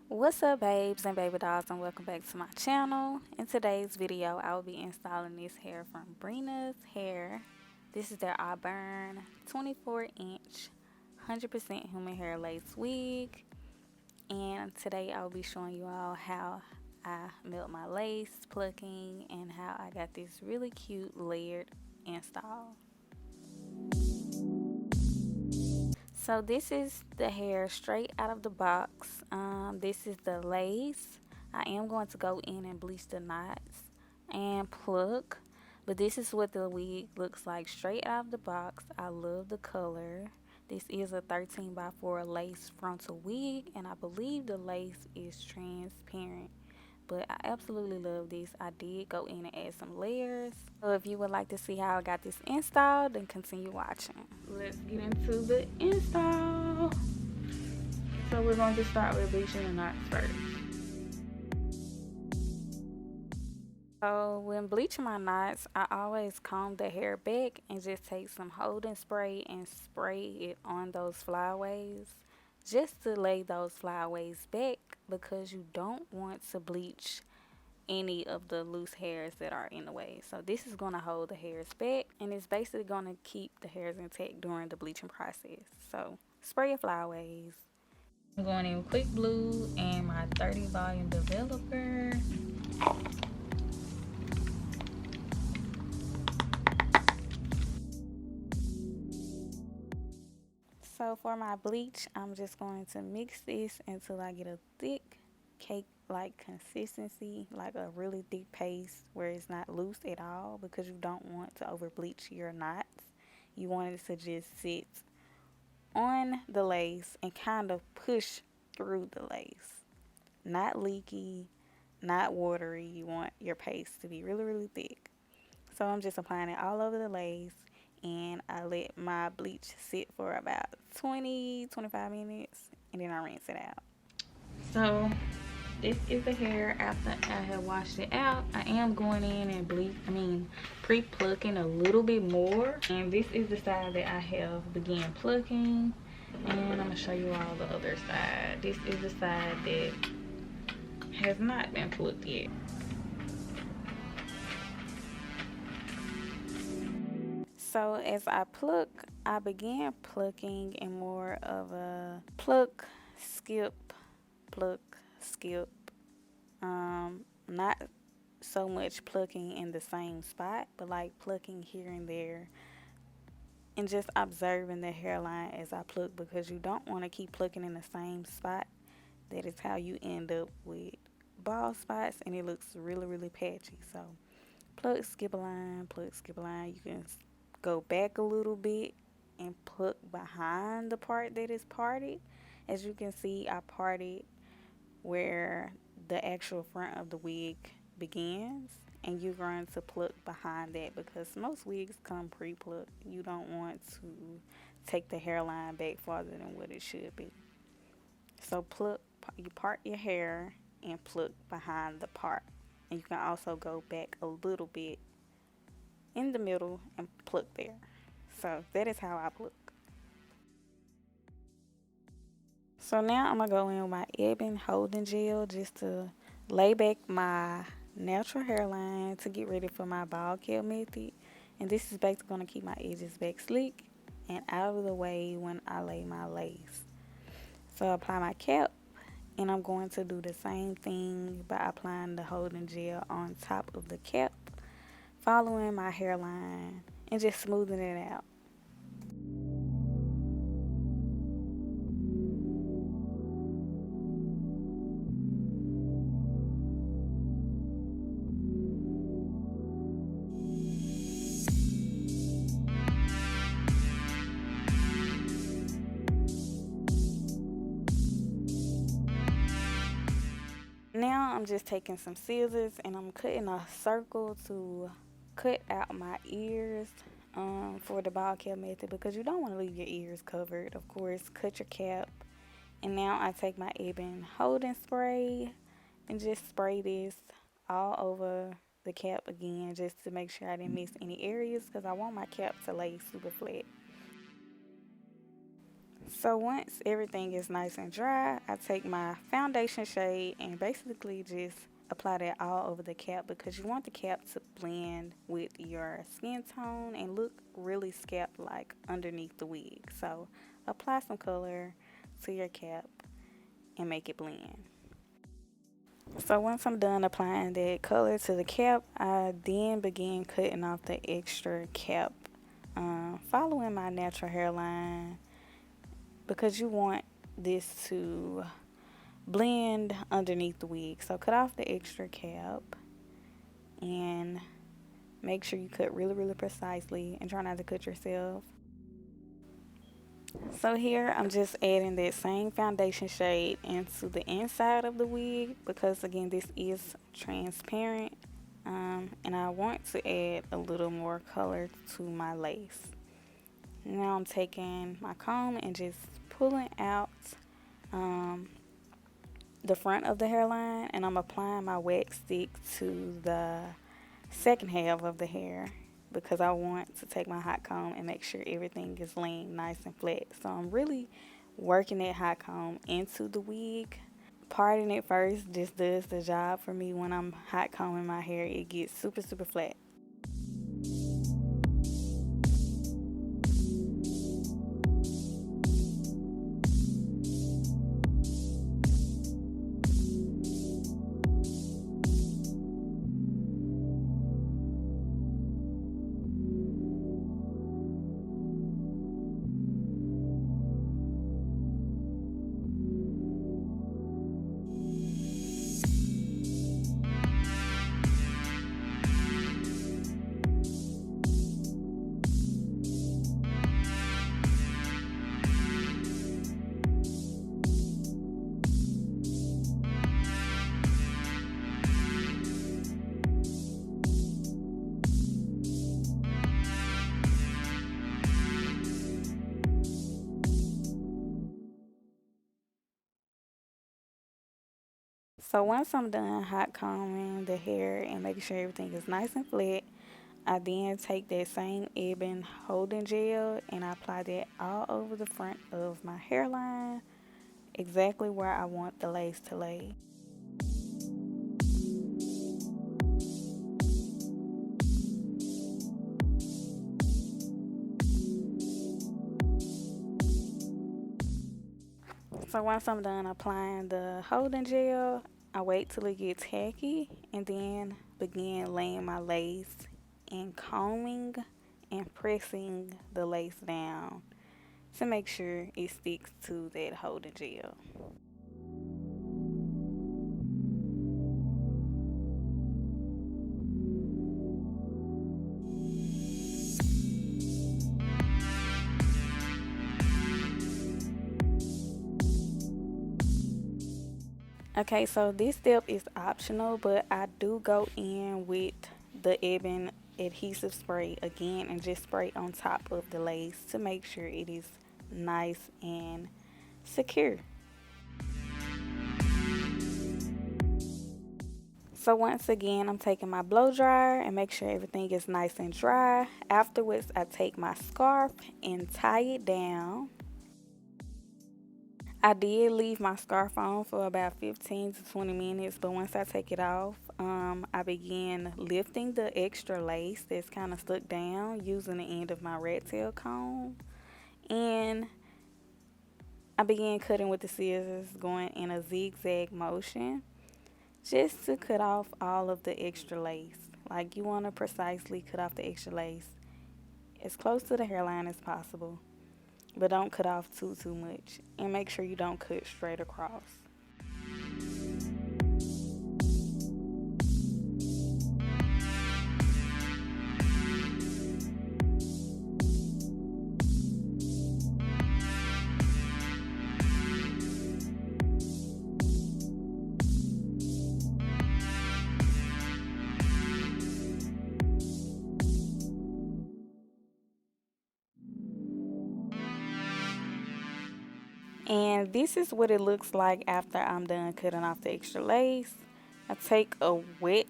What's up, babes and baby dolls, and welcome back to my channel. In today's video, I will be installing this hair from Brennas Hair. This is their Auburn 24-inch 100% human hair lace wig. And today I will be showing you all how I melt my lace, plucking, and how I got this really cute layered install. So this is the hair straight out of the box. This is the lace. I am going to go in and bleach the knots and pluck. But this is what the wig looks like straight out of the box. I love the color. This is a 13 by 4 lace frontal wig, and I believe the lace is transparent. But I absolutely love this. I did go in and add some layers. So if you would like to see how I got this installed, then continue watching. Let's get into the install. So we're going to start with bleaching the knots first. So when bleaching my knots, I always comb the hair back and just take some holding spray and spray it on those flyaways, just to lay those flyaways back, because you don't want to bleach any of the loose hairs that are in the way. So this is going to hold the hairs back, and it's basically going to keep the hairs intact during the bleaching process. So spray your flyaways. I'm going in with Quick Blue and my 30 volume developer. So for my bleach, I'm just going to mix this until I get a thick cake-like consistency, like a really thick paste where it's not loose at all, because you don't want to over bleach your knots. You want it to just sit on the lace and kind of push through the lace. Not leaky, not watery. You want your paste to be really, really thick. So I'm just applying it all over the lace, and I let my bleach sit for about 20-25 minutes, and then I rinse it out. So this is the hair after I have washed it out. I am going in and pre-plucking a little bit more, and this is the side that I have began plucking, and I'm gonna show you all the other side. This is the side that has not been plucked yet. So as I pluck, I began plucking in more of a pluck, skip, pluck, skip. Not so much plucking in the same spot, but like plucking here and there, and just observing the hairline as I pluck, because you don't want to keep plucking in the same spot. That is how you end up with bald spots, and it looks really, really patchy. So pluck, skip a line, pluck, skip a line. You can go back a little bit and pluck behind the part that is parted. As you can see, I parted where the actual front of the wig begins, and you're going to pluck behind that, because most wigs come pre-plucked. You don't want to take the hairline back farther than what it should be. So you part your hair and pluck behind the part, and you can also go back a little bit in the middle and pluck there. So that is how I pluck. So now I'm gonna go in with my Ebony holding gel just to lay back my natural hairline to get ready for my bald cap method. And this is basically gonna keep my edges back sleek and out of the way when I lay my lace. So I apply my cap, and I'm going to do the same thing by applying the holding gel on top of the cap, following my hairline and just smoothing it out. Now I'm just taking some scissors and I'm cutting a circle to cut out my ears for the bald cap method, because you don't want to leave your ears covered. Of course, cut your cap. And now I take my Ebony holding spray and just spray this all over the cap again, just to make sure I didn't miss any areas, because I want my cap to lay super flat. So once everything is nice and dry, I take my foundation shade and basically just apply that all over the cap because you want the cap to blend with your skin tone and look really scalp like underneath the wig. So apply some color to your cap and make it blend. So once I'm done applying that color to the cap, I then begin cutting off the extra cap, following my natural hairline because you want this to blend underneath the wig. So cut off the extra cap and make sure you cut really, really precisely and try not to cut yourself. So here I'm just adding that same foundation shade into the inside of the wig because again this is transparent, and I want to add a little more color to my lace. Now I'm taking my comb and just pulling out um, the front of the hairline, and I'm applying my wax stick to the second half of the hair because I want to take my hot comb and make sure everything is laying nice and flat. So I'm really working that hot comb into the wig. Parting it first just does the job for me. When I'm hot combing my hair, it gets super, super flat. So once I'm done hot combing the hair and making sure everything is nice and flat, I then take that same ebon holding gel and I apply that all over the front of my hairline, exactly where I want the lace to lay. So once I'm done applying the holding gel, I wait till it gets tacky and then begin laying my lace and combing and pressing the lace down to make sure it sticks to that holding gel. Okay, so this step is optional, but I do go in with the ebon adhesive spray again and just spray on top of the lace to make sure it is nice and secure. So once again, I'm taking my blow dryer and make sure everything is nice and dry. Afterwards, I take my scarf and tie it down. I did leave my scarf on for about 15 to 20 minutes, but once I take it off, I begin lifting the extra lace that's kind of stuck down using the end of my rat tail comb. And I began cutting with the scissors, going in a zigzag motion, just to cut off all of the extra lace. Like you want to precisely cut off the extra lace as close to the hairline as possible, but don't cut off too much, and make sure you don't cut straight across. And this is what it looks like after I'm done cutting off the extra lace. I take a wet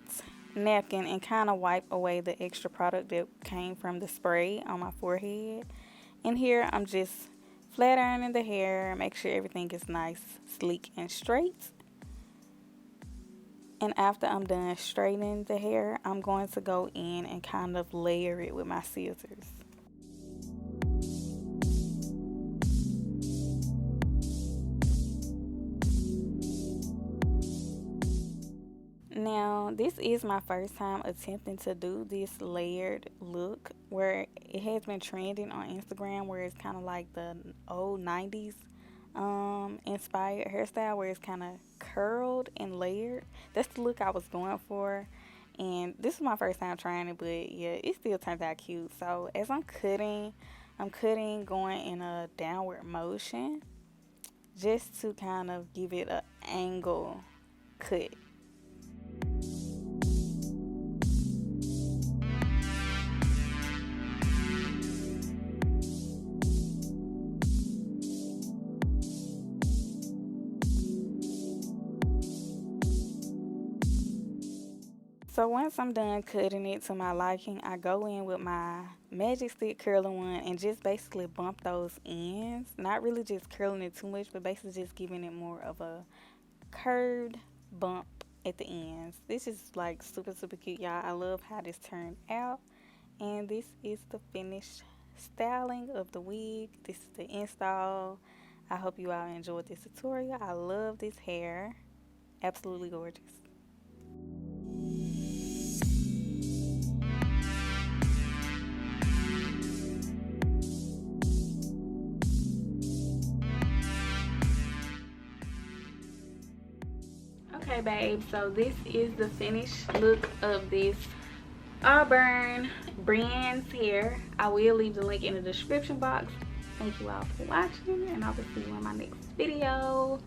napkin and kind of wipe away the extra product that came from the spray on my forehead. And here I'm just flat ironing the hair, make sure everything is nice, sleek, and straight. And after I'm done straightening the hair, I'm going to go in and kind of layer it with my scissors. Now, this is my first time attempting to do this layered look where it has been trending on Instagram where it's kind of like the old 90's inspired hairstyle where it's kind of curled and layered. That's the look I was going for. And this is my first time trying it, but yeah, it still turns out cute. So as I'm cutting going in a downward motion just to kind of give it an angle cut. So once I'm done cutting it to my liking, I go in with my magic stick curling one and just basically bump those ends. Not really just curling it too much, but basically just giving it more of a curved bump at the ends. This is like super, super cute, y'all. I love how this turned out. And this is the finished styling of the wig. This is the install. I hope you all enjoyed this tutorial. I love this hair. Absolutely gorgeous. Okay, babe, so this is the finished look of this Auburn Brennas Hair. I will leave the link in the description box. Thank you all for watching, and I will see you in my next video.